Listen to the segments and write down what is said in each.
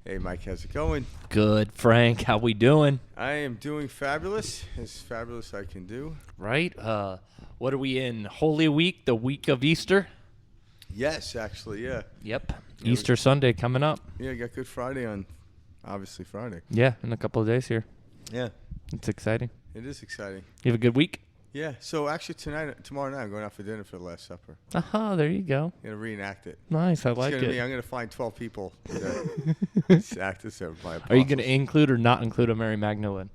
Hey, Mike, how's it going? Good, Frank. How we doing? I am doing fabulous, as fabulous I can do. Right? What are we in? Holy Week, the week of Easter? Yes, actually, yeah. Yep. Yeah, Easter Sunday coming up. We got Good Friday on, obviously, Friday. Yeah, in a couple of days here. Yeah, It's exciting. it is exciting. You have a good week? Yeah, so actually tomorrow night, I'm going out for dinner for the Last Supper. Aha, there you go. I'm going to reenact it. Nice, I like I'm it. going to find 12 people to act as my Are you going to include or not include a Mary Magdalene?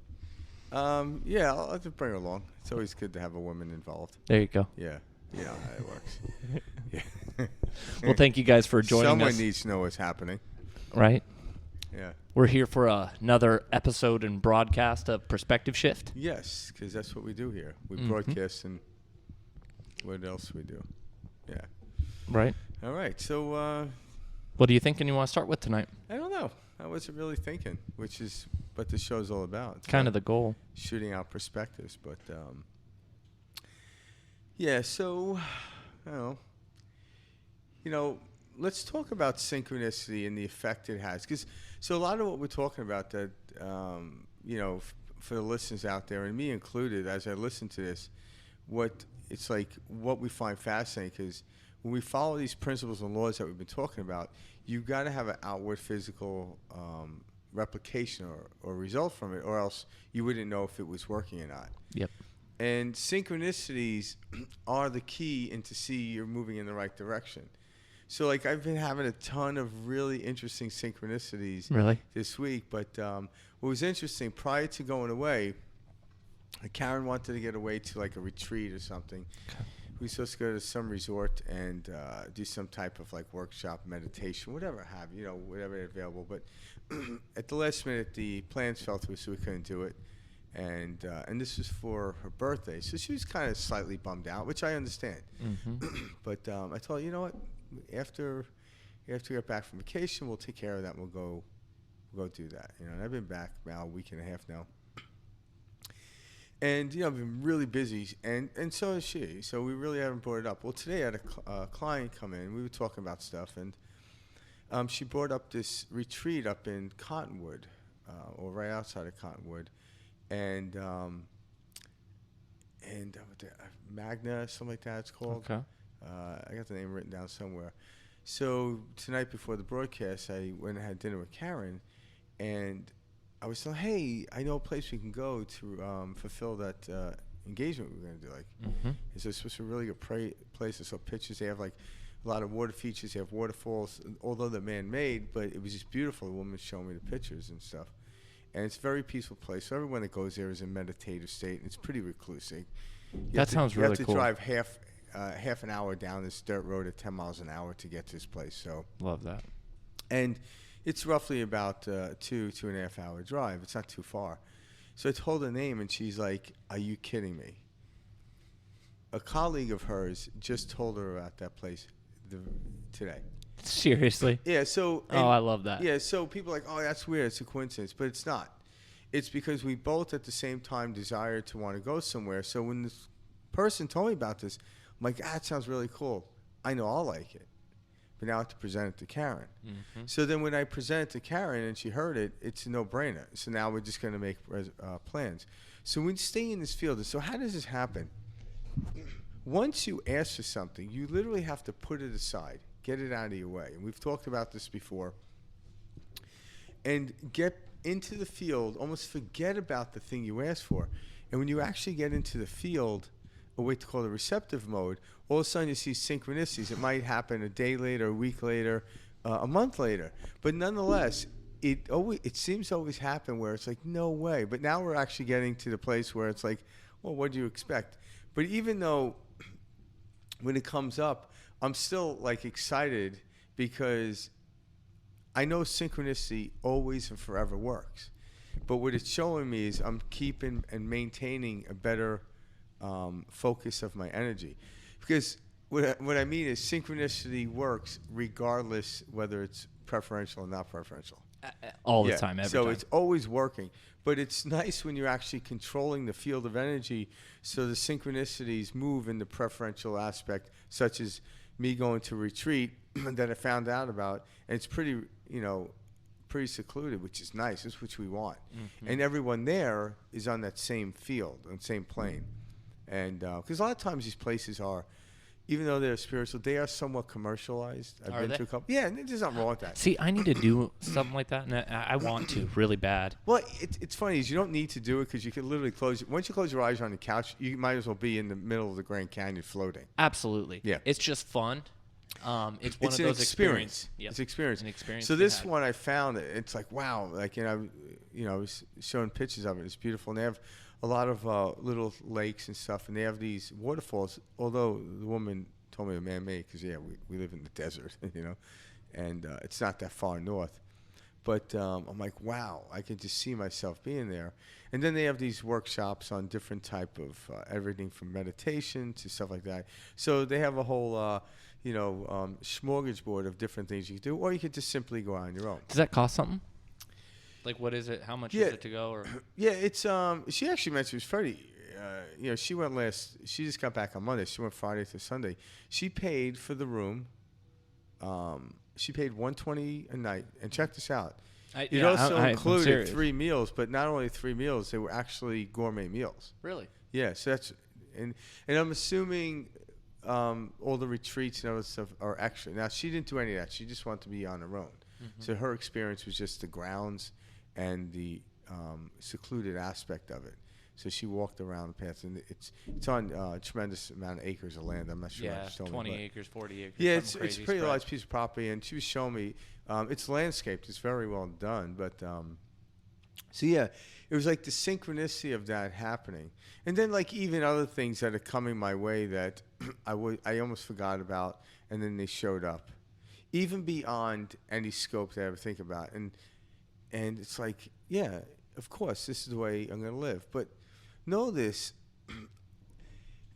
Yeah, I'll have to bring her along. It's always good to have a woman involved. There you go. Yeah, you know how it works. Yeah. Well, thank you guys for joining Someone us. needs to know what's happening. Right? Yeah. We're here for another episode and broadcast of Perspective Shift. Yes, because that's what we do here. We broadcast, and what else do we do? Yeah. Right? All right. So What are you thinking you want to start with tonight? I don't know. I wasn't really thinking, which is what the show's all about. It's Kind of about the goal. shooting out perspectives, but yeah. So I don't know. Let's talk about synchronicity and the effect it has. So a lot of what we're talking about that, for the listeners out there, and me included, as I listen to this, what we find fascinating, because when we follow these principles and laws that we've been talking about, you've got to have an outward physical replication or result from it, or else you wouldn't know if it was working or not. Yep. And synchronicities are the key into see you're moving in the right direction. So, I've been having a ton of really interesting synchronicities this week. But what was interesting, prior to going away, Karen wanted to get away to, a retreat or something. Okay. We were supposed to go to some resort and do some type of, workshop, meditation, whatever whatever available. But at the last minute, the plans fell through, so we couldn't do it. And this was for her birthday. So she was kind of slightly bummed out, which I understand. Mm-hmm. But I told her, you know what? After we get back from vacation, we'll take care of that. And we'll go do that. And I've been back now a week and a half now. And I've been really busy, and so is she. So we really haven't brought it up. Well, today I had a client come in. We were talking about stuff, and she brought up this retreat up in Cottonwood, or right outside of Cottonwood, and Magna, something like that. It's called. Okay. I got the name written down somewhere. So tonight before the broadcast, I went and had dinner with Karen, and I was telling, hey, I know a place we can go to fulfill that engagement we were going to do. It's supposed to be a really good place. I saw pictures. They have a lot of water features. They have waterfalls, although they're man-made, but it was just beautiful. The woman was showing me the pictures and stuff. And it's a very peaceful place. So everyone that goes there is in meditative state, and it's pretty reclusive. That sounds really cool. You have to drive half an hour down this dirt road at 10 miles an hour to get to this place. So love that. And it's roughly about 2.5 hour drive. It's not too far. So I told her name, and she's like, "Are you kidding me?" A colleague of hers just told her about that place today. Seriously? Yeah. So. I love that. Yeah. So people are like, "Oh, that's weird. It's a coincidence," but it's not. It's because we both at the same time desired to want to go somewhere. So when this person told me about this, I'm like, that sounds really cool. I know I'll like it. But now I have to present it to Karen. Mm-hmm. So then when I present it to Karen and she heard it, it's a no-brainer. So now we're just going to make plans. So we stay in this field. So how does this happen? Once you ask for something, you literally have to put it aside, get it out of your way. And we've talked about this before. And get into the field, almost forget about the thing you asked for. And when you actually get into the field, or what to call the receptive mode, all of a sudden you see synchronicities. It might happen a day later, a week later, a month later. But nonetheless, it seems to always happen where it's like, no way. But now we're actually getting to the place where it's like, well, what do you expect? But even though when it comes up, I'm still excited because I know synchronicity always and forever works. But what it's showing me is I'm keeping and maintaining a better focus of my energy, because what I mean is synchronicity works regardless whether it's preferential or not preferential. All the time, every time. So it's always working. But it's nice when you're actually controlling the field of energy so the synchronicities move in the preferential aspect, such as me going to retreat that I found out about. And it's pretty pretty secluded, which is nice. That's what we want. Mm-hmm. And everyone there is on that same field, on the same plane. And because a lot of times these places are, even though they're spiritual, they are somewhat commercialized. I've been to a couple. Yeah, and there's nothing wrong with that. See, I need to do something like that, and I want to really bad. Well, it's funny is you don't need to do it because you can literally once you close your eyes on the couch, you might as well be in the middle of the Grand Canyon floating. Absolutely. Yeah. It's just fun. It's one It's of an those experience. Yep. It's experience. An experience. So this one I found, it's like, wow, like, I was showing pictures of it. It's beautiful. And they have a lot of little lakes and stuff, and they have these waterfalls, although the woman told me they're man-made because, we live in the desert, and it's not that far north. But I'm like, wow, I can just see myself being there. And then they have these workshops on different type of everything from meditation to stuff like that. So they have a whole, smorgasbord of different things you can do, or you could just simply go on your own. Does that cost something? Like, what is it? How much is it to go? Or yeah, it's she actually mentioned it was Freddie. She went she just got back on Monday. She went Friday to Sunday. She paid for the room. She paid $120 a night, and check this out. It also included 3 meals, but not only 3 meals, they were actually gourmet meals. Really? Yeah, so that's and I'm assuming all the retreats and other stuff are extra. Now she didn't do any of that. She just wanted to be on her own. Mm-hmm. So her experience was just the grounds and the secluded aspect of it. So she walked around the path, and it's on a tremendous amount of acres of land. I'm not sure. Yeah, 20 acres, 40 acres. Yeah, it's a pretty large piece of property, and she was showing me it's landscaped. It's very well done, but it was like the synchronicity of that happening, and then like even other things that are coming my way that I almost forgot about, and then they showed up, even beyond any scope that I ever think about, and it's like, yeah, of course, this is the way I'm going to live, but. Know this,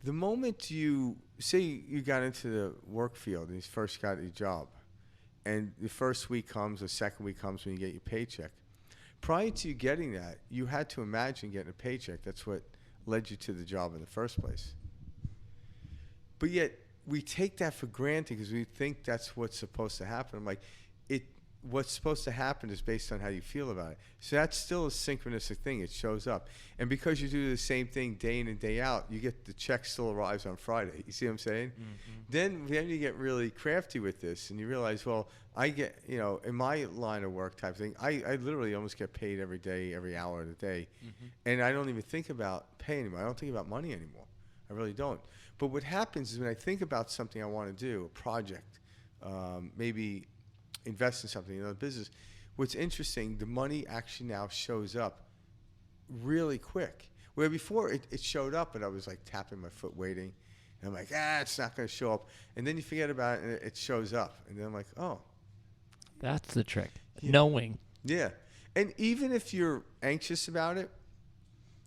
the moment you got into the work field and you first got your job, and the first week comes or second week comes when you get your paycheck, prior to you getting that, you had to imagine getting a paycheck. That's what led you to the job in the first place. But yet we take that for granted because we think that's what's supposed to happen. I'm like, what's supposed to happen is based on how you feel about it. So that's still a synchronistic thing. It shows up. And because you do the same thing day in and day out, you get the check still arrives on Friday. You see what I'm saying? Mm-hmm. Then you get really crafty with this, and you realize, well, I get, in my line of work type thing, I literally almost get paid every day, every hour of the day. Mm-hmm. And I don't even think about pay anymore. I don't think about money anymore. I really don't. But what happens is when I think about something I want to do, a project, maybe invest in something, in a business. What's interesting, the money actually now shows up really quick. Where before it showed up and I was like tapping my foot waiting. And I'm like, it's not going to show up. And then you forget about it and it shows up. And then I'm like, oh. That's the trick. Yeah. Knowing. Yeah. And even if you're anxious about it,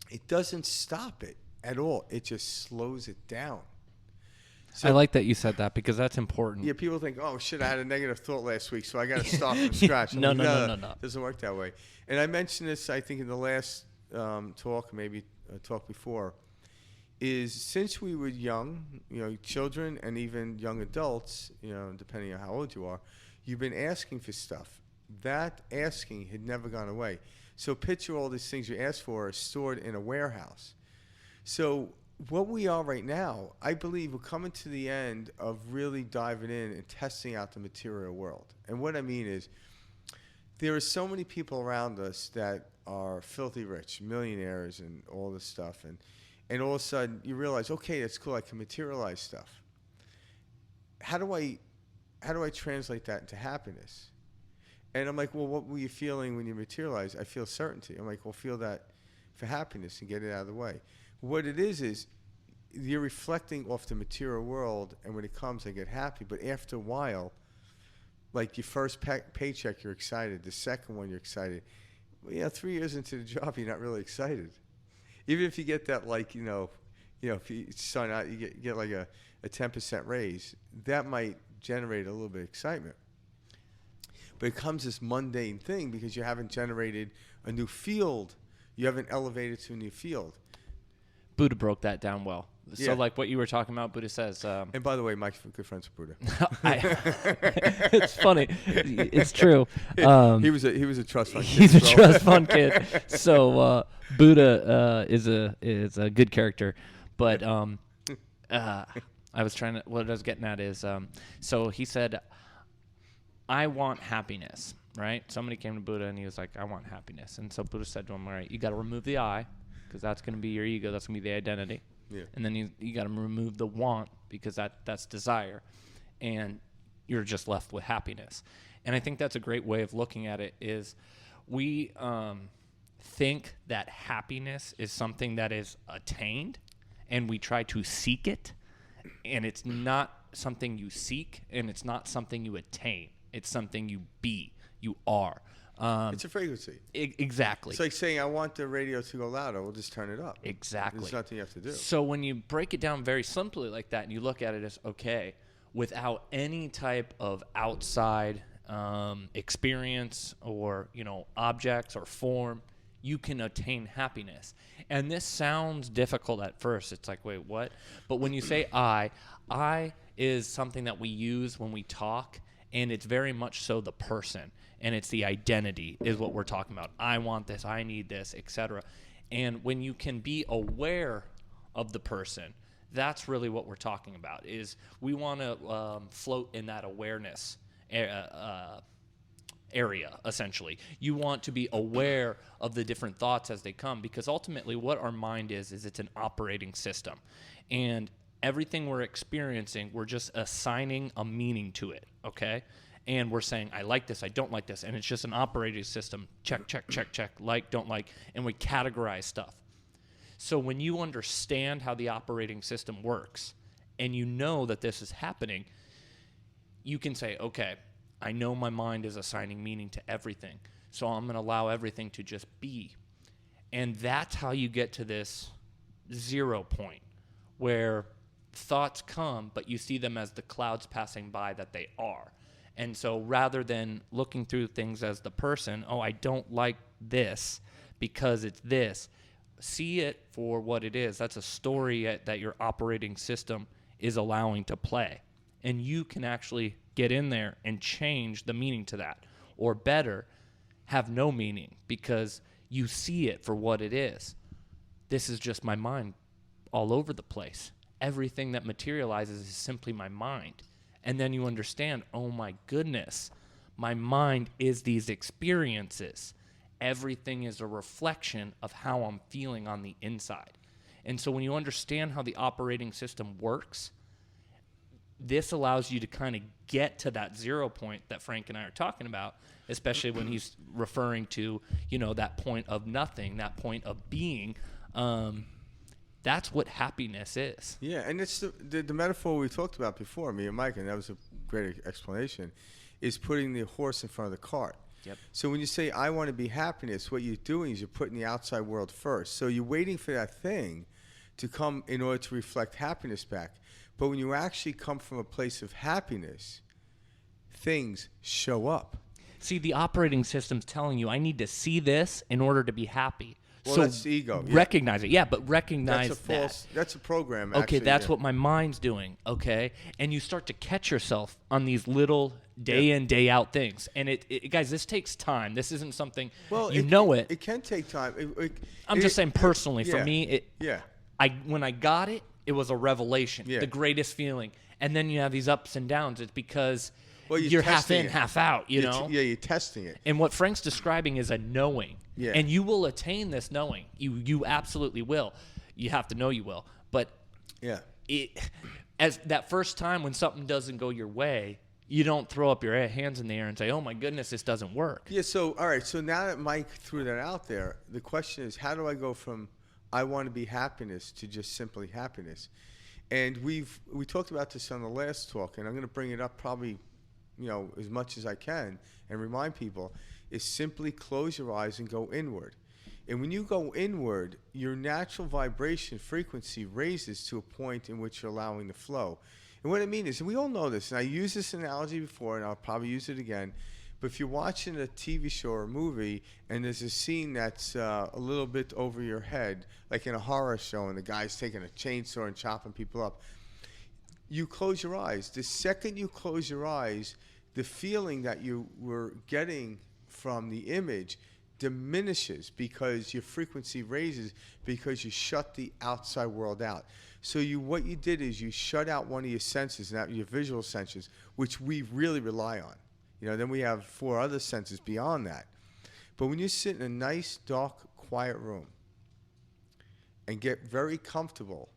it doesn't stop it at all. It just slows it down. So, I like that you said that because that's important. Yeah, people think, oh, shit, I had a negative thought last week, so I got to start from scratch. No. It doesn't work that way. And I mentioned this, I think, in the last talk, maybe a talk before, is since we were young, children and even young adults, depending on how old you are, you've been asking for stuff. That asking had never gone away. So picture all these things you asked for are stored in a warehouse. So what we are right now, I believe we're coming to the end of really diving in and testing out the material world. And what I mean is there are so many people around us that are filthy rich, millionaires and all this stuff. And all of a sudden you realize, okay, that's cool. I can materialize stuff. How do I translate that into happiness? And I'm like, well, what were you feeling when you materialize? I feel certainty. I'm like, well, feel that for happiness and get it out of the way. What it is you're reflecting off the material world, and when it comes, I get happy. But after a while, like your first paycheck, you're excited. The second one, you're excited. Well, 3 years into the job, you're not really excited. Even if you get that, like, if you sign out, you get like a 10% raise, that might generate a little bit of excitement. But it comes this mundane thing because you haven't generated a new field. You haven't elevated to a new field. Buddha broke that down well. So like what you were talking about, Buddha says. And by the way, Mike's good friends with Buddha. It's funny. It's true. He was a trust fund kid. He's a trust fund kid. So Buddha is a good character, but what I was getting at is so he said, I want happiness, right? Somebody came to Buddha and he was like, I want happiness. And so Buddha said to him, all right, you got to remove the I, because that's going to be your ego. That's going to be the identity. Yeah. And then you got to remove the want, because that's desire. And you're just left with happiness. And I think that's a great way of looking at it is we think that happiness is something that is attained, and we try to seek it. And it's not something you seek, and it's not something you attain. It's something you be, you are. It's a frequency. Exactly. It's like saying, I want the radio to go louder. We'll just turn it up. Exactly. There's nothing you have to do. So when you break it down very simply like that, and you look at it as, okay, without any type of outside experience or, objects or form, you can attain happiness. And this sounds difficult at first. It's like, wait, what? But when you say I is something that we use when we talk, and it's very much so the person, and it's the identity is what we're talking about. I want this, I need this, etc. And when you can be aware of the person, that's really what we're talking about, is we want to float in that awareness area, essentially. You want to be aware of the different thoughts as they come, because ultimately what our mind is it's an operating system. And everything we're experiencing, we're just assigning a meaning to it, okay? And we're saying, I like this, I don't like this, and it's just an operating system. Check, check, check, check, like, don't like, and we categorize stuff. So when you understand how the operating system works, and you know that this is happening, you can say, okay, I know my mind is assigning meaning to everything, so I'm going to allow everything to just be. And that's how you get to this 0 point, where thoughts come, but you see them as the clouds passing by that they are. And so rather than looking through things as the person, oh, I don't like this because it's this, see it for what it is. That's a story that your operating system is allowing to play. And you can actually get in there and change the meaning to that. Or better, have no meaning, because you see it for what it is. This is just my mind all over the place. Everything that materializes is simply my mind. And then you understand, oh my goodness, my mind is these experiences. Everything is a reflection of how I'm feeling on the inside. And so when you understand how the operating system works, this allows you to kind of get to that 0 point that Frank and I are talking about, especially when he's referring to, that point of nothing, that point of being. That's what happiness is. Yeah, and it's the metaphor we talked about before, me and Mike, and that was a great explanation, is putting the horse in front of the cart. Yep. So when you say, I want to be happiness, what you're doing is you're putting the outside world first. So you're waiting for that thing to come in order to reflect happiness back. But when you actually come from a place of happiness, things show up. See, the operating system's telling you, I need to see this in order to be happy. Well, so that's the ego. Yeah. Recognize it. Yeah, but recognize that. That's a program, okay, actually. That's what my mind's doing, okay? And you start to catch yourself on these little day in, day out things. And it guys, this takes time. This isn't something, It can take time. I'm just saying personally, for me, yeah. When I got it, it was a revelation, Yeah. the greatest feeling. And then you have these ups and downs. It's because you're half in, it. half out, know? You're testing it. And what Frank's describing is a knowing. Yeah. And you will attain this knowing. You absolutely will. You have to know you will. But yeah, as that first time when something doesn't go your way, you don't throw up your hands in the air and say, oh, my goodness, this doesn't work. Yeah, so, all right. So now that Mike threw that out there, the question is, how do I go from I want to be happiness to just simply happiness? And we talked about this on the last talk, and I'm going to bring it up probably, as much as I can and remind people, is simply close your eyes and go inward. And when you go inward, your natural vibration frequency raises to a point in which you're allowing the flow. And what I mean is, and we all know this, and I used this analogy before, and I'll probably use it again, But if you're watching a TV show or a movie and there's a scene that's a little bit over your head, like in a horror show, and the guy's taking a chainsaw and chopping people up, you close your eyes. The second you close your eyes, the feeling that you were getting from the image diminishes because your frequency raises because you shut the outside world out. So what you did is you shut out one of your senses, not your visual senses, which we really rely on. Then we have 4 other senses beyond that. But when you sit in a nice, dark, quiet room and get very comfortable,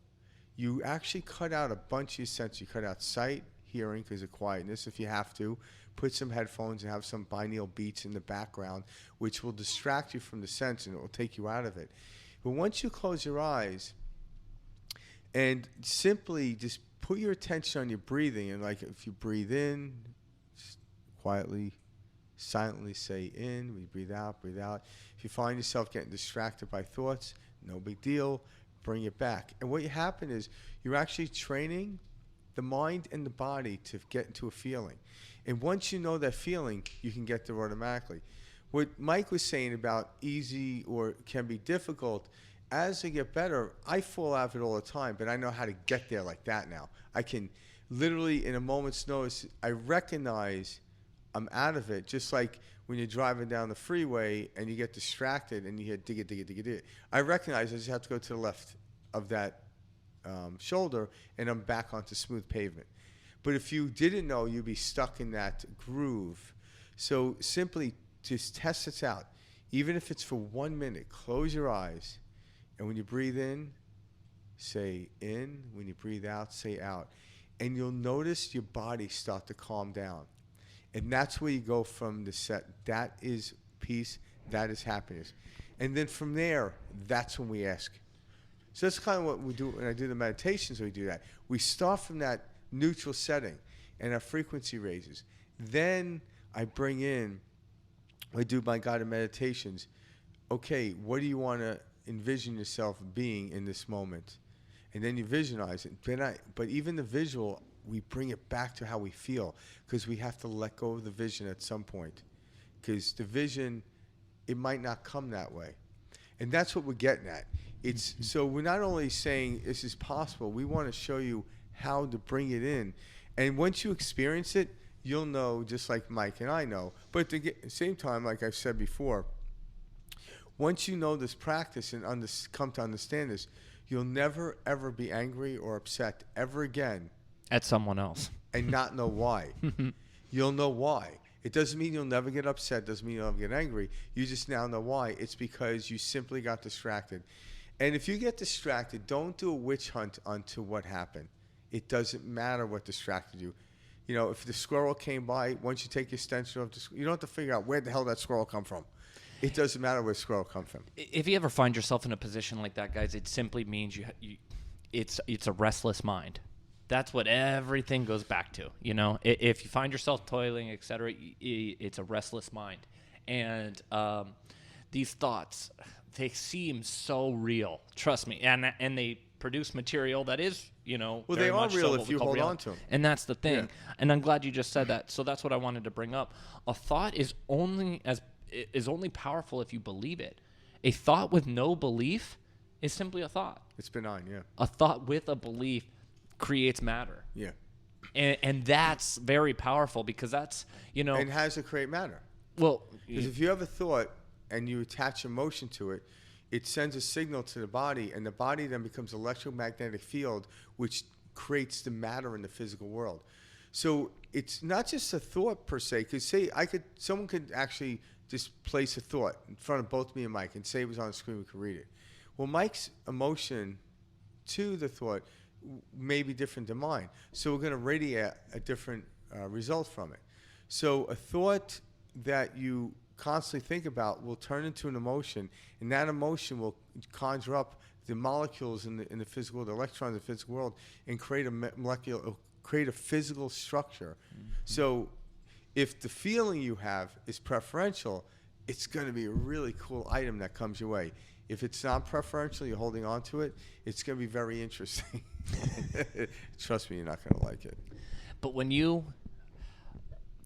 you actually cut out a bunch of your senses. You cut out sight, hearing, because of quietness, if you have to. Put some headphones and have some binaural beats in the background, which will distract you from the sense and it will take you out of it. But once you close your eyes and simply just put your attention on your breathing, and like if you breathe in, just quietly, silently say in. When you breathe out, breathe out. If you find yourself getting distracted by thoughts, no big deal. Bring it back. And what happen is you're actually training the mind and the body to get into a feeling. And once you know that feeling, you can get there automatically. What Mike was saying about easy or can be difficult, as I get better, I fall out of it all the time, but I know how to get there like that now. I can literally, in a moment's notice, I recognize I'm out of it, just like when you're driving down the freeway and you get distracted and you hear dig it, dig it, dig it, dig it. I recognize I just have to go to the left of that shoulder and I'm back onto smooth pavement. But if you didn't know, you'd be stuck in that groove. So simply just test this out. Even if it's for 1 minute, close your eyes. And when you breathe in, say in. When you breathe out, say out. And you'll notice your body start to calm down. And that's where you go from the set. That is peace. That is happiness. And then from there, that's when we ask. So that's kind of what we do when I do the meditations. We do that. We start from that neutral setting, and our frequency raises. Then I bring in, I do my guided meditations. Okay, what do you want to envision yourself being in this moment? And then you visualize it. But even the visual, we bring it back to how we feel, because we have to let go of the vision at some point. Because the vision, it might not come that way. And that's what we're getting at. So we're not only saying this is possible, we want to show you how to bring it in. And once you experience it, you'll know, just like Mike and I know. But at the same time, like I've said before, once you know this practice and come to understand this, you'll never, ever be angry or upset ever again. At someone else. And not know why. You'll know why. It doesn't mean you'll never get upset. Doesn't mean you'll never get angry. You just now know why. It's because you simply got distracted. And if you get distracted, don't do a witch hunt onto what happened. It doesn't matter what distracted you. If the squirrel came by, once you take your stencil off, you don't have to figure out where the hell that squirrel come from. It doesn't matter where the squirrel come from. If you ever find yourself in a position like that, guys, it simply means it's a restless mind. That's what everything goes back to. If you find yourself toiling, etc., it's a restless mind. And these thoughts, they seem so real. Trust me, and they produce material that is, well, very they are much real so if you hold on to them. And that's the thing. Yeah. And I'm glad you just said that. So that's what I wanted to bring up. A thought is only powerful if you believe it. A thought with no belief is simply a thought. It's benign, yeah. A thought with a belief creates matter. Yeah. And that's very powerful, because that's, And how does it create matter? Well, because if you have a thought and you attach emotion to it, it sends a signal to the body, and the body then becomes an electromagnetic field, which creates the matter in the physical world. So it's not just a thought per se. Because someone could actually just place a thought in front of both me and Mike and say it was on the screen, we could read it. Well, Mike's emotion to the thought may be different than mine. So we're going to radiate a different result from it. So a thought that you constantly think about will turn into an emotion, and that emotion will conjure up the molecules in the physical world, the electrons in the physical world, and create a physical structure. Mm-hmm. So if the feeling you have is preferential, it's going to be a really cool item that comes your way. If it's not preferential, you're holding on to it, it's going to be very interesting. Trust me, you're not going to like it. But when you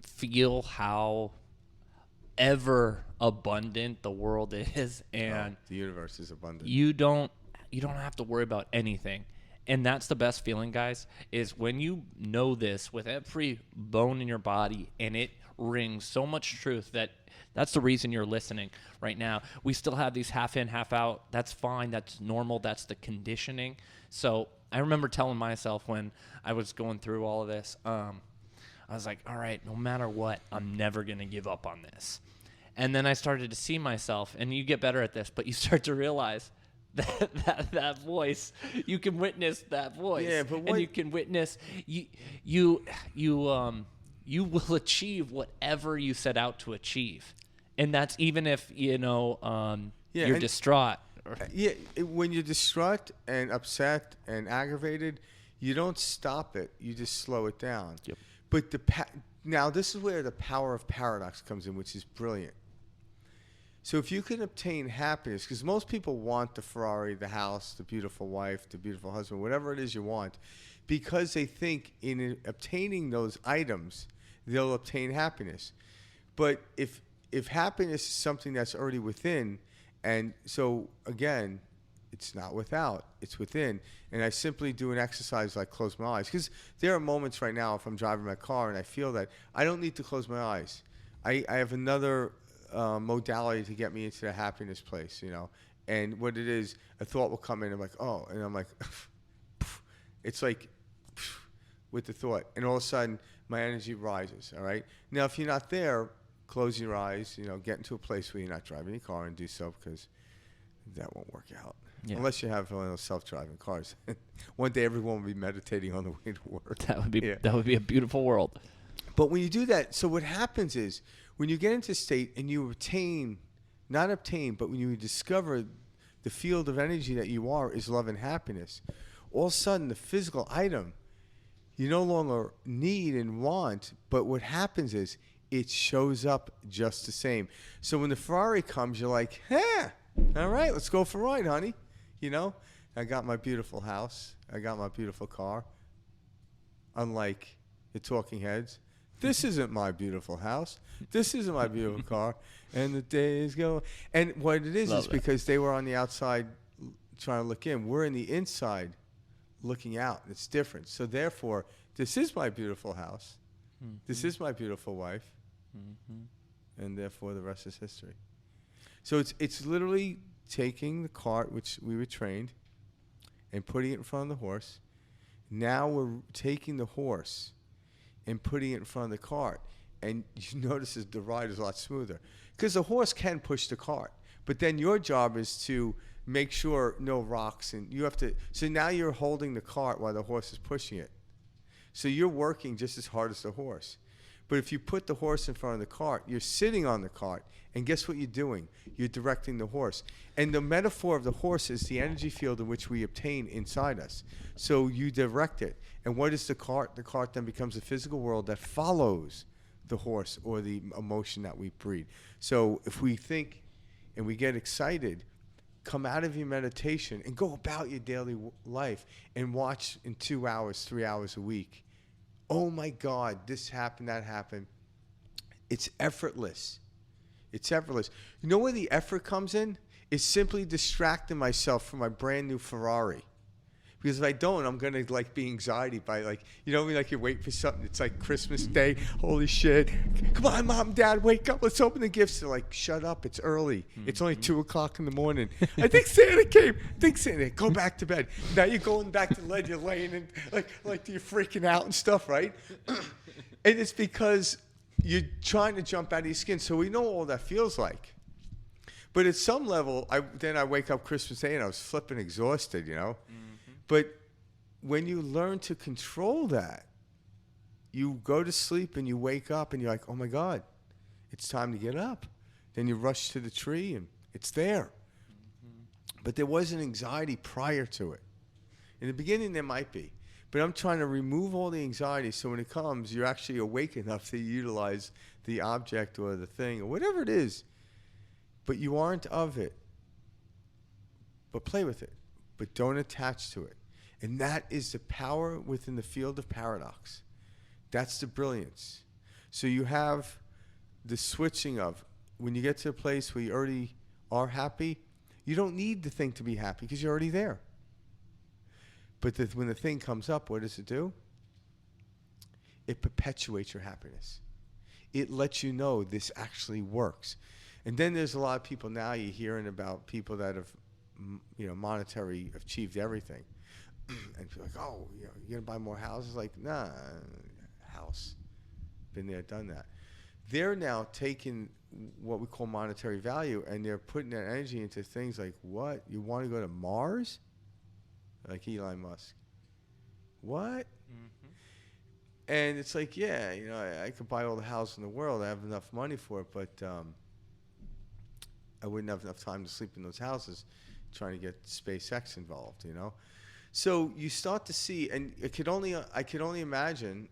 feel how however abundant the world is, and the universe is abundant. you don't have to worry about anything. And that's the best feeling, guys, is when you know this with every bone in your body, and it rings so much truth that that's the reason you're listening right now. We still have these half in, half out. That's fine. That's normal. That's the conditioning. So I remember telling myself when I was going through all of this, I was like, all right, no matter what, I'm never going to give up on this. And then I started to see myself, and you get better at this, but you start to realize that voice, you can witness that voice. Yeah, but and you can witness you will achieve whatever you set out to achieve. And that's even if, you're distraught. When you're distraught and upset and aggravated, you don't stop it. You just slow it down. Yep. But now this is where the power of paradox comes in, which is brilliant. So if you can obtain happiness, because most people want the Ferrari, the house, the beautiful wife, the beautiful husband, whatever it is you want, because they think in obtaining those items, they'll obtain happiness. But if happiness is something that's already within, and so again, it's not without, it's within. And I simply do an exercise like close my eyes. Because there are moments right now, if I'm driving my car and I feel that, I don't need to close my eyes. I have another modality to get me into the happiness place, And what it is, a thought will come in, I'm like, oh, and I'm like, it's like with the thought. And all of a sudden, my energy rises, all right? Now, if you're not there, close your eyes, get into a place where you're not driving your car and do so, because that won't work out. Yeah. Unless you have one of those self-driving cars. One day, everyone will be meditating on the way to work. That would be a beautiful world. But when you do that, so what happens is, when you get into state and you but when you discover the field of energy that you are is love and happiness, all of a sudden the physical item you no longer need and want, but what happens is it shows up just the same. So when the Ferrari comes, you're like, all right, let's go for a ride, honey. I got my beautiful house. I got my beautiful car. Unlike the talking heads. This isn't my beautiful house. This isn't my beautiful car. And the days go. And what it is because they were on the outside trying to look in. We're in the inside looking out. It's different. So therefore, this is my beautiful house. Mm-hmm. This is my beautiful wife. Mm-hmm. And therefore, the rest is history. So it's literally taking the cart, which we were trained, and putting it in front of the horse. Now we're taking the horse and putting it in front of the cart. And you notice the ride is a lot smoother. Because the horse can push the cart. But then your job is to make sure no rocks. And you have to. So now you're holding the cart while the horse is pushing it. So you're working just as hard as the horse. But if you put the horse in front of the cart, you're sitting on the cart. And guess what you're doing? You're directing the horse. And the metaphor of the horse is the energy field in which we obtain inside us. So you direct it. And what is the cart? The cart then becomes a physical world that follows the horse or the emotion that we breed. So if we think and we get excited, come out of your meditation and go about your daily life and watch in 2 hours, 3 hours a week. Oh my God, this happened, that happened. It's effortless. It's effortless. You know where the effort comes in? It's simply distracting myself from my brand new Ferrari. Because if I don't, I'm going to be anxiety by you wait for something. It's like Christmas Day. Holy shit. Come on, Mom, Dad, wake up. Let's open the gifts. They're like, shut up. It's early. Mm-hmm. It's only 2 o'clock in the morning. I think Santa came. Go back to bed. Now you're going back to the bed. You're laying and you're freaking out and stuff, right? And it's because you're trying to jump out of your skin. So we know all that feels like. But at some level, I wake up Christmas Day and I was flipping exhausted, Mm-hmm. But when you learn to control that, you go to sleep and you wake up and you're like, oh my God, it's time to get up. Then you rush to the tree and it's there. Mm-hmm. But there was an anxiety prior to it. In the beginning, there might be. But I'm trying to remove all the anxiety so when it comes, you're actually awake enough to utilize the object or the thing or whatever it is. But you aren't of it. But play with it. But don't attach to it. And that is the power within the field of paradox. That's the brilliance. So you have the switching of when you get to a place where you already are happy, you don't need the thing to be happy because you're already there. But when the thing comes up, what does it do? It perpetuates your happiness. It lets you know this actually works. And then there's a lot of people now you're hearing about people that have, monetary achieved everything. And people are like, oh, you're going to buy more houses? Like, nah, house. Been there, done that. They're now taking what we call monetary value and they're putting that energy into things like, what? You want to go to Mars? Like Elon Musk. What? Mm-hmm. And it's like, yeah, I could buy all the houses in the world. I have enough money for it, but I wouldn't have enough time to sleep in those houses trying to get SpaceX involved, So you start to see, and I could only imagine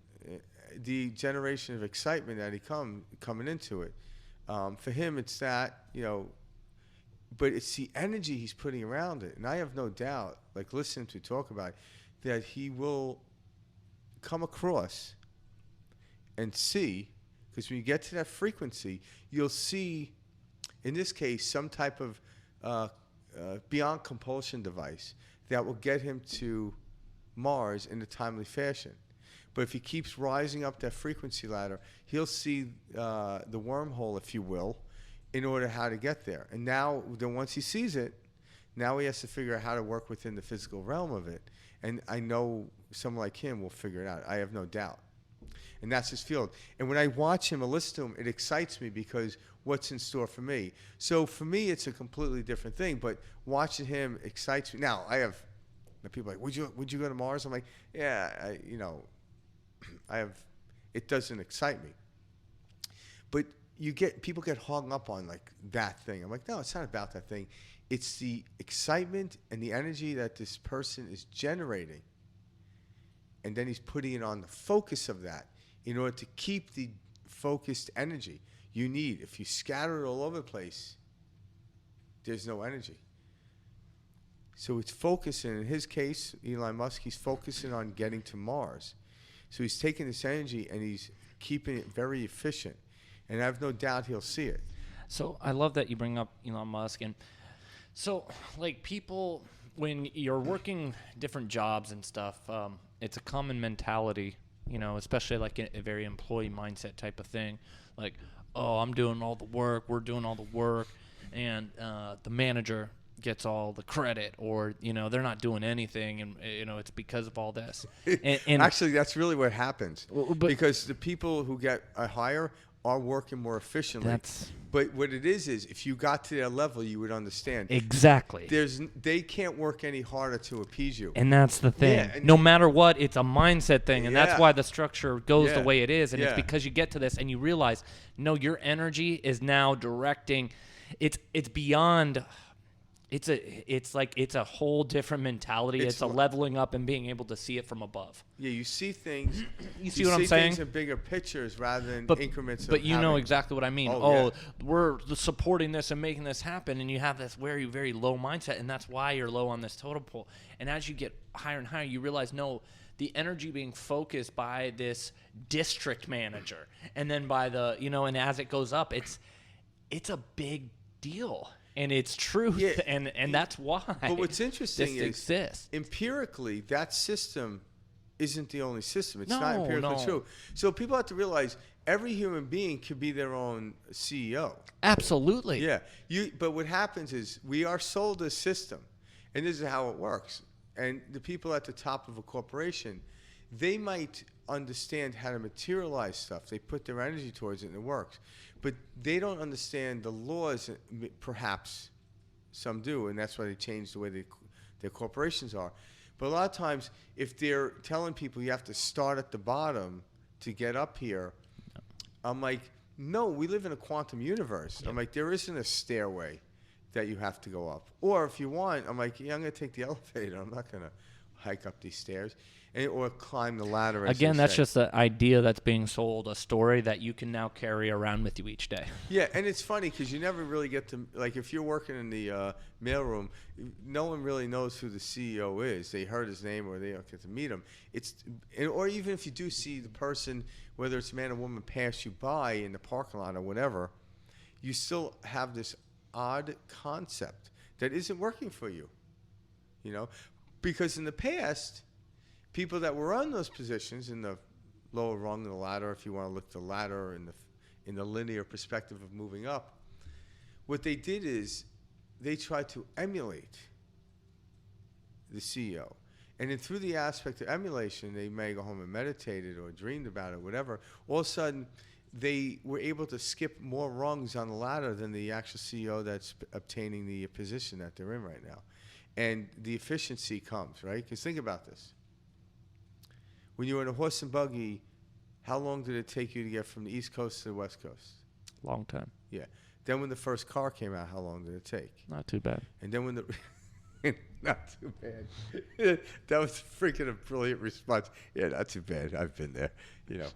the generation of excitement that coming into it. For him, it's that, but it's the energy he's putting around it. And I have no doubt, like listening to talk about it, that he will come across and see, because when you get to that frequency, you'll see, in this case, some type of beyond compulsion device that will get him to Mars in a timely fashion. But if he keeps rising up that frequency ladder, he'll see the wormhole, if you will, in order how to get there. And now, then once he sees it, now he has to figure out how to work within the physical realm of it. And I know someone like him will figure it out. I have no doubt. And that's his field. And when I watch him or listen to him, it excites me because what's in store for me. So for me, it's a completely different thing. But watching him excites me. Now, I have people like, would you go to Mars? I'm like, yeah, it doesn't excite me. But people get hung up on like that thing. I'm like, no, it's not about that thing. It's the excitement and the energy that this person is generating. And then he's putting it on the focus of that in order to keep the focused energy you need. If you scatter it all over the place, there's no energy. So it's focusing. In his case, Elon Musk, he's focusing on getting to Mars. So he's taking this energy and he's keeping it very efficient. And I have no doubt he'll see it. So I love that you bring up Elon Musk. And so, like, people, when you're working different jobs and stuff, it's a common mentality, especially like a very employee mindset type of thing. Like, oh, I'm doing all the work, we're doing all the work, and the manager gets all the credit, or they're not doing anything, and it's because of all this. And actually, that's really what happens, because the people who get a hire are working more efficiently. But what it is if you got to their level, you would understand. Exactly. They can't work any harder to appease you. And that's the thing. Yeah, no matter what, it's a mindset thing, and that's why the structure goes the way it is. And it's because you get to this and you realize, no, your energy is now directing. It's beyond. It's a whole different mentality. It's a leveling up and being able to see it from above. Yeah, you see things. You see what I'm saying? Things in bigger pictures rather than increments. But you know exactly what I mean. We're supporting this and making this happen, and you have this very, very low mindset, and that's why you're low on this totem pole. And as you get higher and higher, you realize, no, the energy being focused by this district manager, and then by the, and as it goes up, it's a big deal. And it's truth, and that's why. But what's interesting is exists. Empirically, that system isn't the only system. It's not empirically true. So people have to realize every human being could be their own CEO. Absolutely. Yeah. But what happens is we are sold a system, and this is how it works. And the people at the top of a corporation, they might understand how to materialize stuff. They put their energy towards it, and it works. But they don't understand the laws. Perhaps some do, and that's why they change the way their corporations are. But a lot of times, if they're telling people you have to start at the bottom to get up here, I'm like, no, we live in a quantum universe. Yep. I'm like, there isn't a stairway that you have to go up. Or if you want, I'm like, yeah, I'm going to take the elevator. I'm not going to hike up these stairs. Or climb the ladder. Again, that's just an idea that's being sold, a story that you can now carry around with you each day. Yeah, and it's funny because you never really get to, like, if you're working in the mailroom, no one really knows who the CEO is. They heard his name or they don't get to meet him. Or even if you do see the person, whether it's a man or woman, pass you by in the parking lot or whatever, you still have this odd concept that isn't working for you. You know, because in the past, people that were on those positions in the lower rung of the ladder, if you want to look at the ladder in the linear perspective of moving up, what they did is they tried to emulate the CEO. And then through the aspect of emulation, they may go home and meditated or dreamed about it, whatever. All of a sudden, they were able to skip more rungs on the ladder than the actual CEO that's obtaining the position that they're in right now. And the efficiency comes, right? Because think about this. When you were in a horse and buggy, how long did it take you to get from the East Coast to the West Coast? Long time. Yeah. Then when the first car came out, how long did it take? Not too bad. And then when the... Not too bad. That was freaking a brilliant response. Yeah, not too bad. I've been there. You know.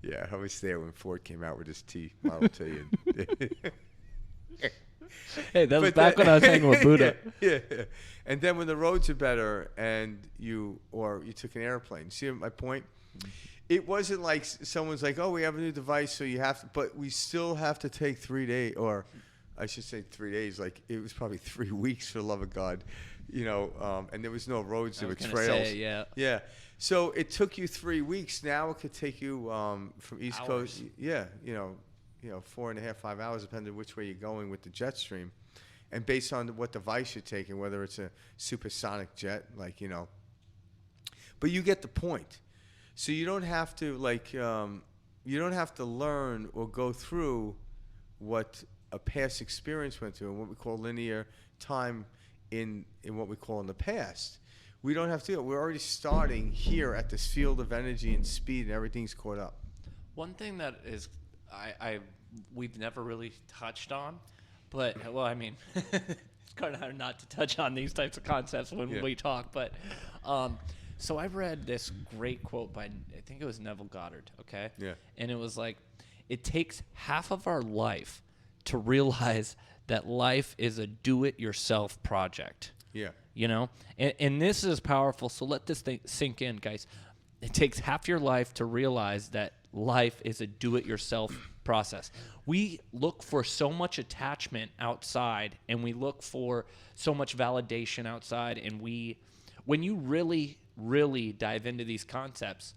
Yeah, I was there when Ford came out with his Model T. And hey, that was back when I was hanging with Buddha. Yeah. And then when the roads are better and you took an airplane. See my point? It wasn't like someone's like, oh, we have a new device, so you have to, but we still have to take 3 days, or I should say 3 days. Like it was probably 3 weeks, for the love of God, you know. And there was no roads, there were trails. Say, yeah. Yeah. So it took you 3 weeks. Now it could take you from East Coast. Yeah. You know, 4.5, 5 hours, depending on which way you're going with the jet stream, and based on what device you're taking, whether it's a supersonic jet, like But you get the point. So you don't have to you don't have to learn or go through what a past experience went through and what we call linear time in what we call in the past. We don't have to do it. We're already starting here at this field of energy and speed, and everything's caught up. One thing that is we've never really touched on, but well, I mean, it's kind of hard not to touch on these types of concepts when we talk, but. So I read this great quote by, I think it was Neville Goddard, okay? Yeah. And it was like, it takes half of our life to realize that life is a do-it-yourself project. Yeah. You know? And this is powerful, so let this thing sink in, guys. It takes half your life to realize that life is a do-it-yourself process. We look for so much attachment outside, and we look for so much validation outside, and when you really dive into these concepts,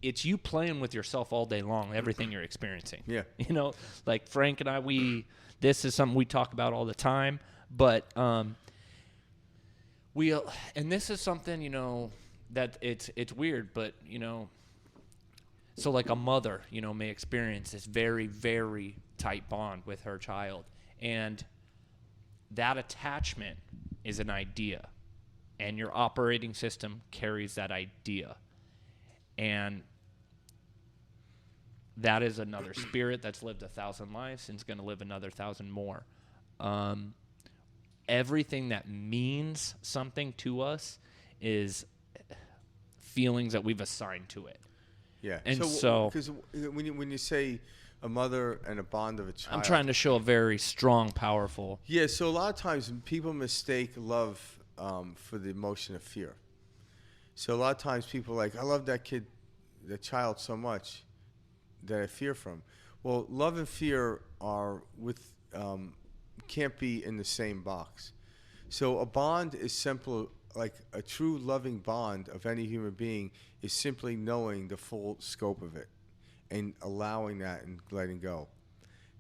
it's you playing with yourself all day long, everything you're experiencing. Yeah. You know, like Frank and I, this is something we talk about all the time, but and this is something, you know, that it's weird, but, you know, so like a mother, you know, may experience this very, very tight bond with her child, and that attachment is an idea. And your operating system carries that idea. And that is another spirit that's lived 1,000 lives and is going to live another 1,000 more. Everything that means something to us is feelings that we've assigned to it. Yeah. And so because when you say a mother and a bond of a child, I'm trying to show a very strong, powerful. Yeah. So a lot of times people mistake love for the emotion of fear. So a lot of times people are like, I love that child so much that I fear from. Well, love and fear can't be in the same box. So a bond is simple, like a true loving bond of any human being is simply knowing the full scope of it and allowing that and letting go.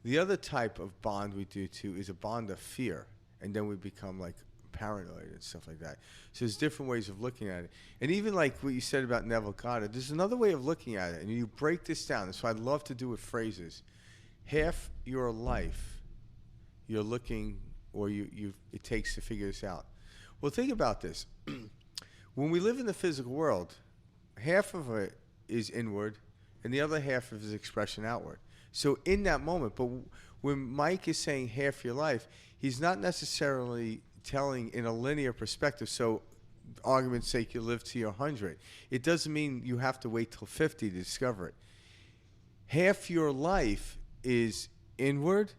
The other type of bond we do too is a bond of fear, and then we become like paranoid and stuff like that. So there's different ways of looking at it. And even like what you said about Neville Goddard, there's another way of looking at it, and you break this down. That's what I'd love to do with phrases. Half your life you're looking, or it takes to figure this out. Well, think about this. When we live in the physical world, half of it is inward, and the other half of it is expression outward. So in that moment, but when Mike is saying half your life, he's not necessarily telling in a linear perspective. So argument's sake, you live to your 100. It doesn't mean you have to wait till 50 to discover it. Half your life is inward,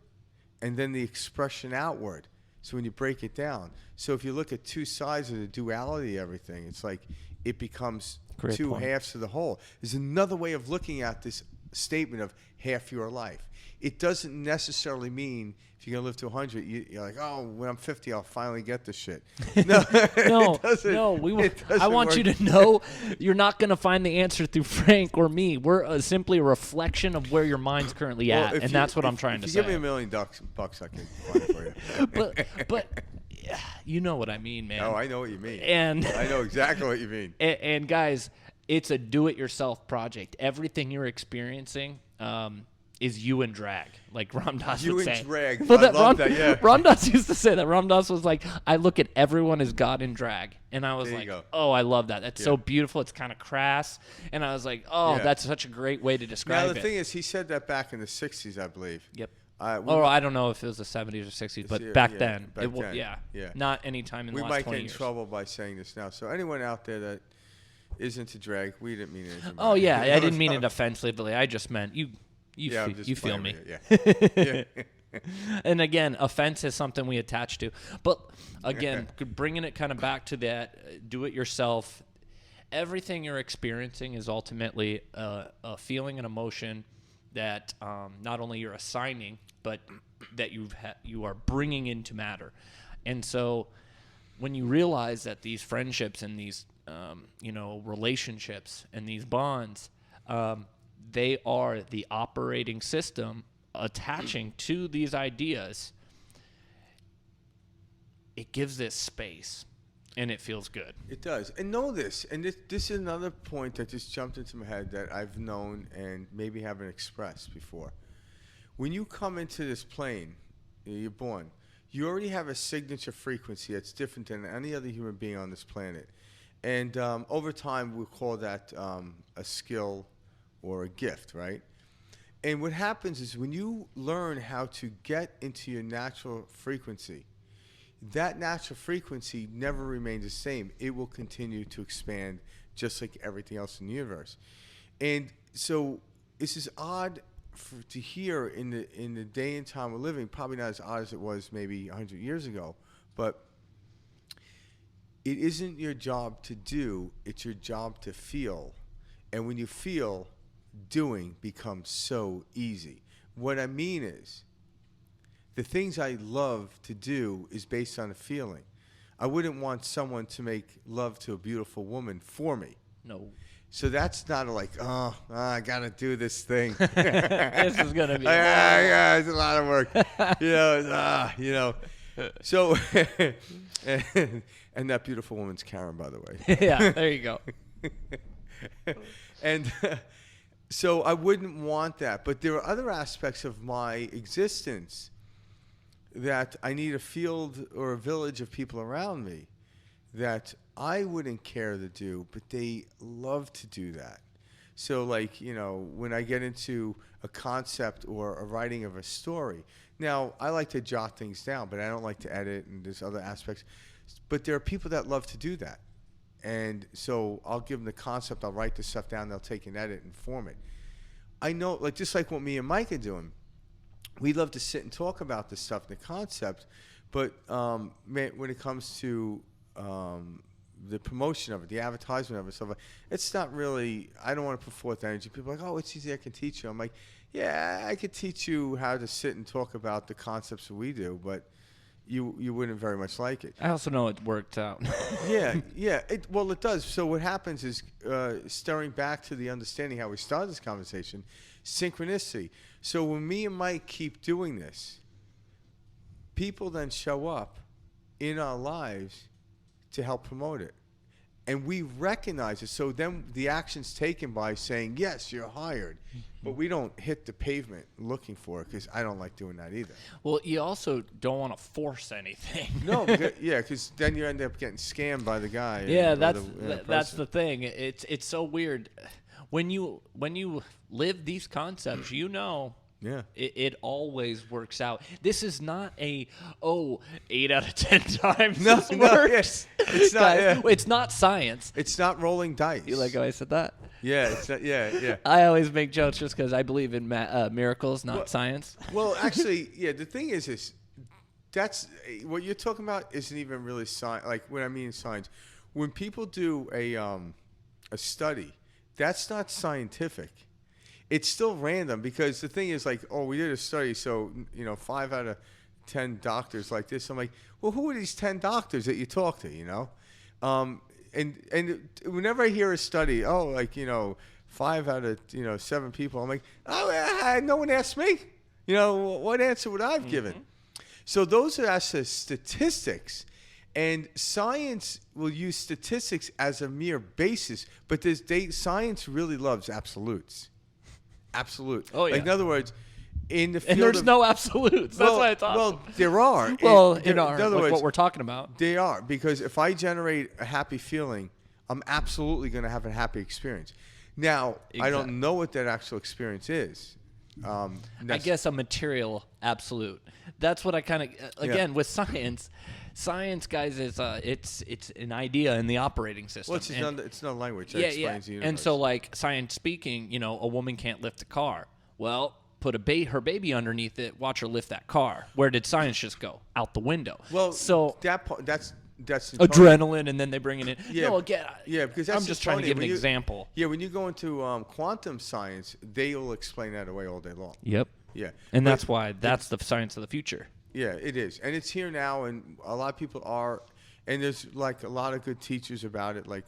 and then the expression outward. So when you break it down, so if you look at two sides of the duality of everything, it's like it becomes Great two point. halves of the whole. There's another way of looking at this statement of half your life. It doesn't necessarily mean if you're going to live to 100, you're like, oh, when I'm 50, I'll finally get this shit. No, No, it doesn't, no. it I doesn't want work. you to know you're not going to find the answer through Frank or me. We're simply a reflection of where your mind's currently Well, at, if and you- that's what I'm if- trying if to you say. give me $1 million bucks, I can find it for you. but yeah, you know what I mean, man. Oh, I know what you mean. And I know exactly what you mean. and guys, it's a do-it-yourself project. Everything you're experiencing is you and drag, like Ram Dass You would and say. drag. But I love that, yeah. Ram Dass used to say that. Ram Dass was like, I look at everyone as God in drag. And I was There you like, go. oh, I love that. That's so Yeah. beautiful. It's kind of crass. And I was like, oh, Yeah. that's such a great way to describe Now, the it. thing is, he said that back in the 60s, I believe. Yep. We Or might- I don't know if it was the 70s or 60s, but Yeah, back yeah, then, back it was then, yeah, yeah. not any time in we the last might 20 get in years. trouble by saying this now. So anyone out there that is into drag, we didn't mean anything. Oh by it. yeah, I didn't mean it offensively. I just meant you Yeah, I'm just you feel playing me. with you, Yeah. And again, offense is something we attach to. But again, bringing it kind of back to that do it yourself, everything you're experiencing is ultimately a feeling and emotion that not only you're assigning, but that you are bringing into matter. And so when you realize that these friendships and these relationships and these bonds, they are the operating system attaching to these ideas, it gives this space and it feels good. It does. And know this, and this is another point that just jumped into my head that I've known and maybe haven't expressed before. When you come into this plane, you're born, you already have a signature frequency that's different than any other human being on this planet. And over time, we'll call that a skill or a gift, right? And what happens is when you learn how to get into your natural frequency, that natural frequency never remains the same. It will continue to expand just like everything else in the universe. And so this is odd to hear in the day and time we're living, probably not as odd as it was maybe 100 years ago, but it isn't your job to do, it's your job to feel. And when you feel, doing becomes so easy. What I mean is, the things I love to do is based on a feeling. I wouldn't want someone to make love to a beautiful woman for me. No. So that's not like, I got to do this thing. This is going to be yeah, it's a lot of work. So, and that beautiful woman's Karen, by the way. yeah, there you go. And so I wouldn't want that. But there are other aspects of my existence that I need a field or a village of people around me that I wouldn't care to do, but they love to do that. So like, when I get into a concept or a writing of a story, now I like to jot things down, but I don't like to edit, and there's other aspects. But there are people that love to do that. And so I'll give them the concept, I'll write the stuff down, they'll take and edit and form it. I know, like just like what me and Mike are doing, we love to sit and talk about this stuff, the concept, but when it comes to the promotion of it, the advertisement of it, stuff like, it's not really, I don't want to put forth energy. People are like, oh, it's easy, I can teach you. I'm like, yeah, I could teach you how to sit and talk about the concepts that we do, but you wouldn't very much like it. I also know it worked out. Yeah. It does. So what happens is, stirring back to the understanding how we started this conversation, synchronicity. So when me and Mike keep doing this, people then show up in our lives to help promote it. And we recognize it. So then the action's taken by saying, yes, you're hired. But we don't hit the pavement looking for it, because I don't like doing that either. Well, you also don't want to force anything. No, because then you end up getting scammed by the guy. Yeah, or that's person. the thing. It's so weird. When you live these concepts, Yeah. it always works out. This is not 8 out of 10 times No, this no, works. yeah. It's not, Guys, yeah. it's not science. It's not rolling dice. You like how I said that? Yeah, it's not, yeah. I always make jokes just because I believe in miracles, not science. Well, actually, the thing is that's what you're talking about isn't even really science. Like what I mean science, when people do a study, that's not scientific. it's still random because the thing is like, oh, we did a study, so 5 out of 10 doctors like this. I'm like, well, who are these 10 doctors that you talk to? And whenever I hear a study, 5 out of 7 people, I'm like, oh, no one asked me. What answer would I have given? So those are actually statistics, and science will use statistics as a mere basis, but science really loves absolutes. Absolute. Oh yeah. Like, in other words, in the field And there's of, no absolutes. That's why it's awesome. Well, there are. Well, in other like words, what we're talking about. they are, because if I generate a happy feeling, I'm absolutely going to have a happy experience. Now, I don't know what that actual experience is. I guess a material absolute. That's what I kind of again with science. Science, guys, is it's an idea in the operating system. Well, it's not language. That explains the universe. And so, like, science speaking, a woman can't lift a car. Well, put her baby underneath it. Watch her lift that car. Where did science just go? Out the window. Well, so that's adrenaline, and then they bring it in. Yeah, no, again, because that's I'm just trying to give an example. Yeah, when you go into quantum science, they will explain that away all day long. Yep. Yeah, and that's why that's the science of the future. Yeah, it is, and it's here now, and a lot of people are, and there's like a lot of good teachers about it. Like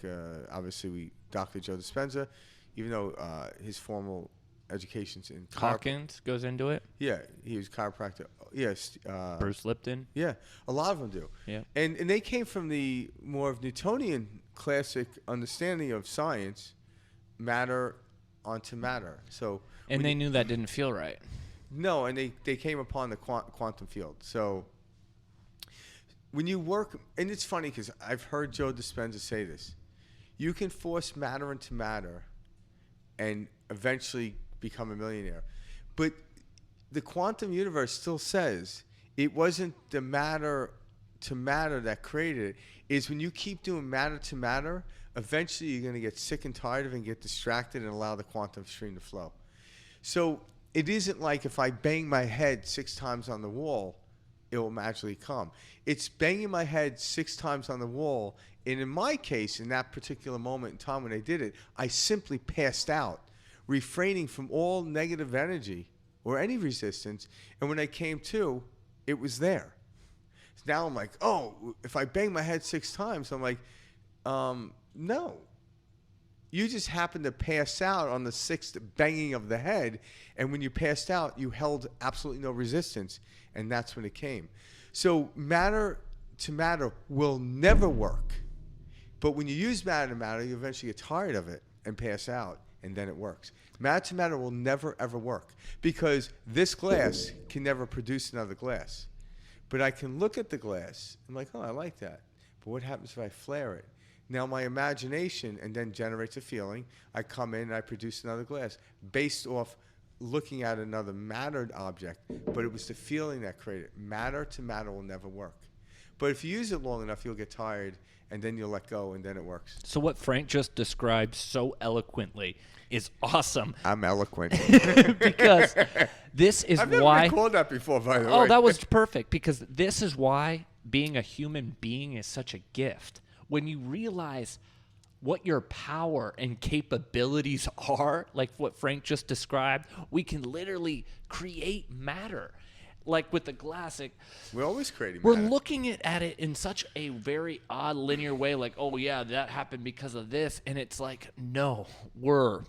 obviously, Dr. Joe Dispenza, even though his formal education's in Hawkins goes into it. Yeah, he was chiropractor. Yes, Bruce Lipton. Yeah, a lot of them do. Yeah, and they came from the more of Newtonian classic understanding of science, matter onto matter. So and they knew that didn't feel right. No, and they came upon the quantum field. So when you work, and it's funny because I've heard Joe Dispenza say this, you can force matter into matter and eventually become a millionaire. But the quantum universe still says it wasn't the matter to matter that created it. Is when you keep doing matter to matter, eventually you're going to get sick and tired of it and get distracted and allow the quantum stream to flow. So it isn't like if I bang my head 6 times on the wall, it will magically come. It's banging my head 6 times on the wall, and in my case, in that particular moment in time when I did it, I simply passed out, refraining from all negative energy or any resistance, and when I came to, it was there. So now I'm like, oh, if I bang my head 6 times, I'm like, no. You just happened to pass out on the 6th banging of the head, and when you passed out, you held absolutely no resistance, and that's when it came. So matter to matter will never work, but when you use matter to matter, you eventually get tired of it and pass out, and then it works. Matter to matter will never, ever work, because this glass can never produce another glass. But I can look at the glass, and I'm like, oh, I like that. But what happens if I flare it? Now my imagination and then generates a feeling. I come in and I produce another glass based off looking at another mattered object, but it was the feeling that created it. Matter to matter will never work. But if you use it long enough, you'll get tired, and then you'll let go, and then it works. So what Frank just described so eloquently is awesome. I'm eloquent. Because this is I've never why... been called that before, by the way. Oh, that was perfect, because this is why being a human being is such a gift. When you realize what your power and capabilities are, like what Frank just described, we can literally create matter. Like with the glass, we're always creating we're matter. looking at it in such a very odd linear way, like, oh yeah, that happened because of this, and it's like, no, we're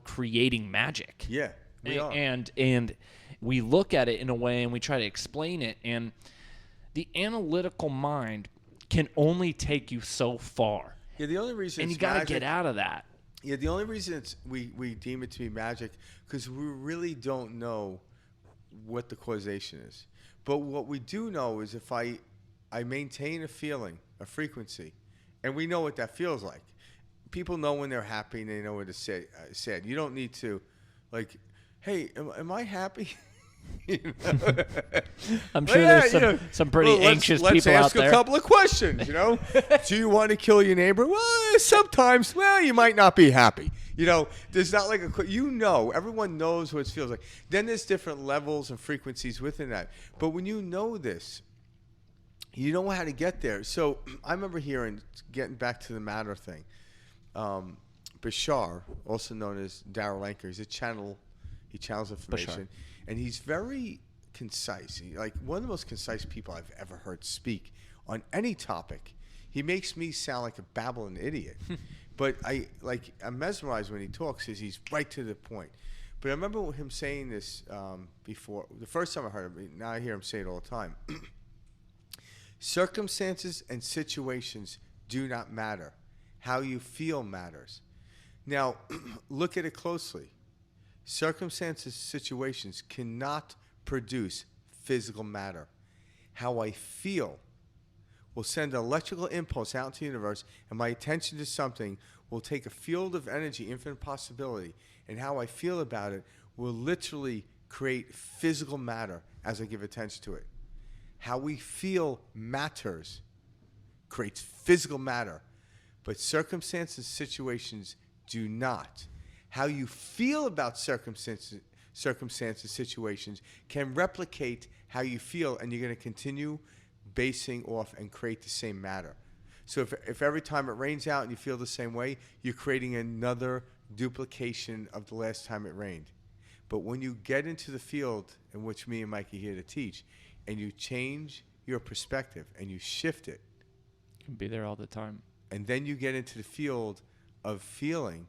creating magic. Yeah, we are. And we look at it in a way, and we try to explain it, and the analytical mind can only take you so far. Yeah, the only reason and you got to get out of that. Yeah, the only reason we deem it to be magic because we really don't know what the causation is. But what we do know is if I maintain a feeling, a frequency, and we know what that feels like. People know when they're happy and they know when to sad. You don't need to, like, hey, am I happy? I'm sure there's some pretty anxious people out there. Let's ask a couple of questions, Do you want to kill your neighbor? Well, sometimes. Well, you might not be happy. There's not like everyone knows what it feels like. Then there's different levels and frequencies within that. But when you know this, you know how to get there. So I remember getting back to the matter thing. Bashar, also known as Daryl Anchor, he's a channel. He channels information, and he's very concise. Like one of the most concise people I've ever heard speak on any topic. He makes me sound like a babbling idiot, but I'm mesmerized when he talks because he's right to the point. But I remember him saying this before. The first time I heard him, now I hear him say it all the time. Circumstances and situations do not matter. How you feel matters. Now, look at it closely. Circumstances, situations cannot produce physical matter. How I feel will send an electrical impulse out into the universe, and my attention to something will take a field of energy, infinite possibility, and how I feel about it will literally create physical matter as I give attention to it. How we feel matters, creates physical matter, but circumstances, situations do not. How you feel about circumstances, situations can replicate how you feel, and you're going to continue basing off and create the same matter. So if every time it rains out and you feel the same way, you're creating another duplication of the last time it rained. But when you get into the field in which me and Mike are here to teach, and you change your perspective and you shift it, You can be there all the time. and then you get into the field of feeling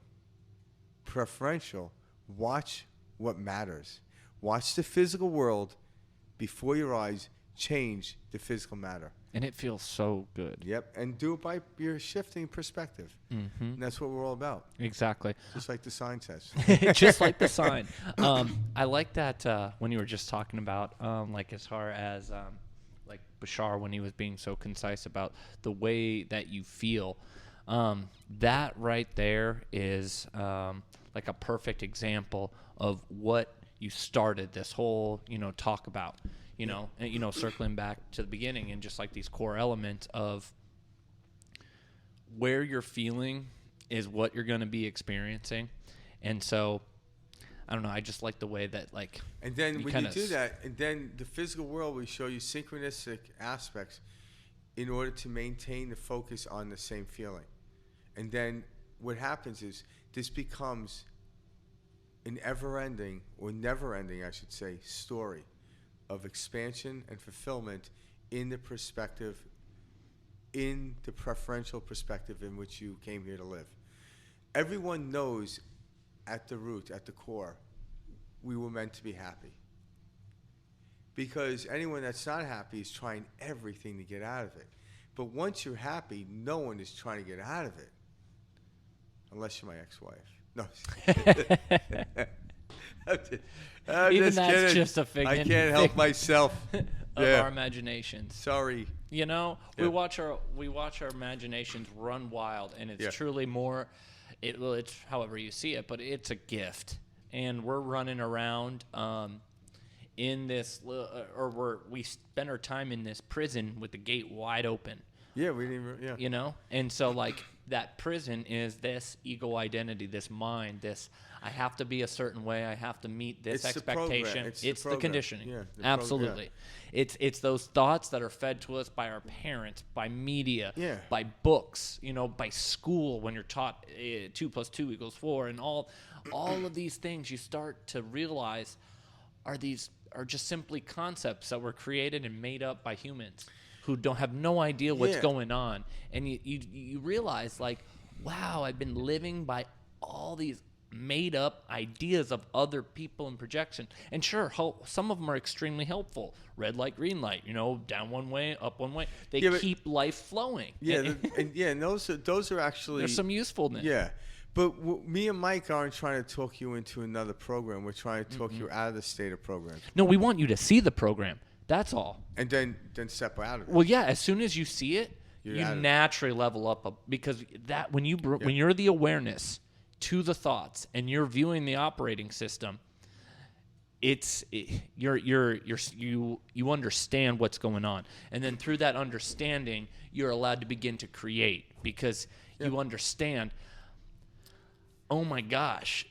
preferential, watch what matters. Watch the physical world before your eyes change the physical matter. And it feels so good. Yep, and do it by your shifting perspective. Mm-hmm. And that's what we're all about, Exactly. just like the sign says. Just like the sign. I like that when you were just talking about, like as far as like Bashar, when he was being so concise about the way that you feel. That right there is like a perfect example of what you started this whole, talk about. And, circling back to the beginning and just like these core elements of where you're feeling is what you're going to be experiencing. And so, I don't know, I just like the way that like. And then when you do that, and then the physical world will show you synchronistic aspects in order to maintain the focus on the same feeling. And then what happens is this becomes an ever-ending, or never-ending, I should say, story of expansion and fulfillment in the perspective, in the preferential perspective in which you came here to live. Everyone knows at the root, at the core, we were meant to be happy. Because anyone that's not happy is trying everything to get out of it. But once you're happy, no one is trying to get out of it. Unless you're my ex-wife. No. Even that's kidding. Just a figment. I can't help myself. Of our imaginations. Sorry. We watch our imaginations run wild, and it's truly more. It's however you see it, but it's a gift, and we're running around in this, we spend our time in this prison with the gate wide open. Yeah, we didn't. Yeah. And so like that prison is this ego identity, this mind, this I have to be a certain way, I have to meet this expectation. It's the conditioning. Yeah, absolutely. It's those thoughts that are fed to us by our parents, by media, by books, by school when you're taught 2 + 2 = 4, and all of these things you start to realize are just simply concepts that were created and made up by humans who don't have no idea what's going on. And you realize, like, wow, I've been living by all these made up ideas of other people and projection. And sure, some of them are extremely helpful. Red light, green light, down one way, up one way. They keep life flowing. Yeah, and those are actually, there's some usefulness. Yeah. But me and Mike aren't trying to talk you into another program. We're trying to talk you out of the state of program. No, we want you to see the program. That's all. And then step out of it. Well, yeah, as soon as you see it, you naturally level up because that when you're the awareness to the thoughts and you're viewing the operating system, you understand what's going on. And then through that understanding, you're allowed to begin to create because you understand, oh my gosh,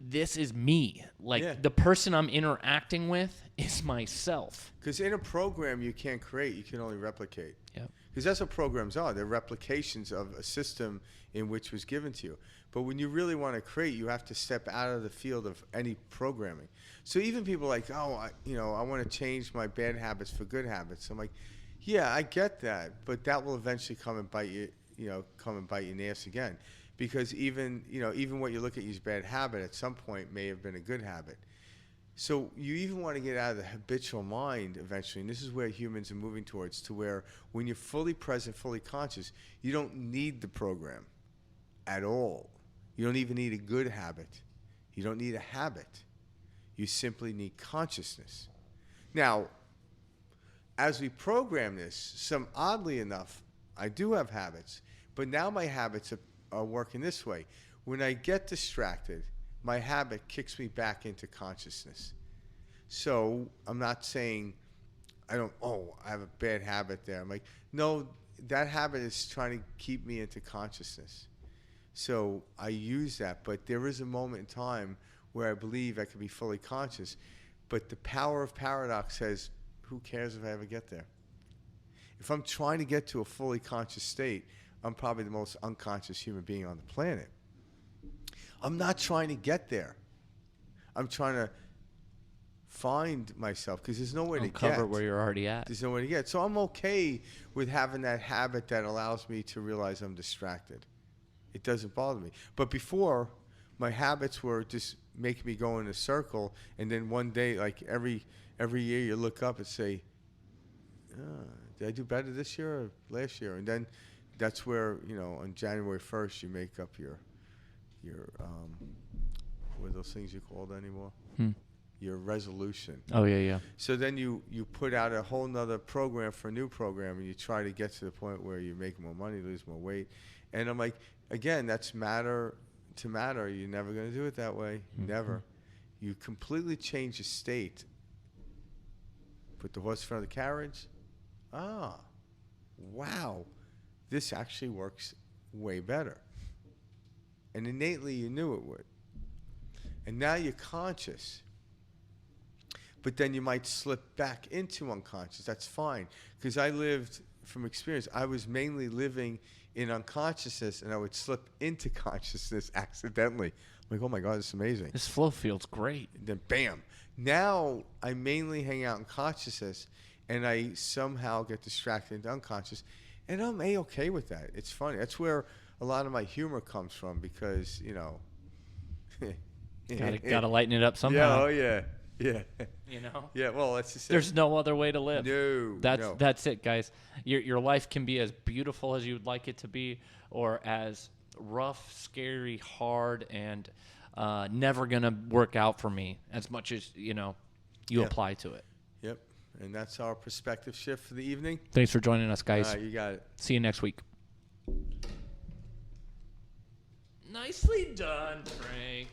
this is me. Like the person I'm interacting with is myself. Because in a program, you can't create, you can only replicate. Yeah. Because that's what programs are. They're replications of a system in which was given to you. But when you really want to create, you have to step out of the field of any programming. So even people like, oh, I want to change my bad habits for good habits. I'm like, yeah, I get that, but that will eventually come and bite you, come and bite you in the ass again. Because even what you look at as bad habit at some point may have been a good habit. So you even want to get out of the habitual mind eventually, and this is where humans are moving towards, to where when you're fully present, fully conscious, you don't need the program at all. You don't even need a good habit. You don't need a habit. You simply need consciousness. Now, as we program this, oddly enough, I do have habits, but now my habits are working this way. When I get distracted, my habit kicks me back into consciousness. So I'm not saying I have a bad habit there. I'm like, no, that habit is trying to keep me into consciousness. So I use that, but there is a moment in time where I believe I can be fully conscious. But the power of paradox says, who cares if I ever get there? If I'm trying to get to a fully conscious state, I'm probably the most unconscious human being on the planet. I'm not trying to get there. I'm trying to find myself because there's nowhere to get. Cover where you're already at. There's nowhere to get. So I'm okay with having that habit that allows me to realize I'm distracted. It doesn't bother me. But before, my habits were just making me go in a circle, and then one day, like every year, you look up and say, did I do better this year or last year? And then that's where, on January 1st, you make up your what are those things you called anymore? Your resolution. Oh, yeah. So then you put out a whole nother program for a new program, and you try to get to the point where you make more money, lose more weight. And I'm like, again, that's matter to matter. You're never going to do it that way. Never. You completely change the state. Put the horse in front of the carriage. Wow. This actually works way better. And innately you knew it would. And now you're conscious. But then you might slip back into unconscious. That's fine. Because I lived, from experience, I was mainly living in unconsciousness, and I would slip into consciousness accidentally. I'm like, oh my God, it's amazing. This flow feels great. And then bam. Now I mainly hang out in consciousness, and I somehow get distracted into unconscious. And I'm A-okay with that. It's funny. That's where a lot of my humor comes from because, Gotta lighten it up somehow. Yeah. Yeah, well, that's just There's no other way to live. No. That's it, guys. Your life can be as beautiful as you'd like it to be, or as rough, scary, hard, and never gonna work out for me as much as you apply to it. Yep. And that's our perspective shift for the evening. Thanks for joining us, guys. You got it. See you next week. Nicely done, Frank.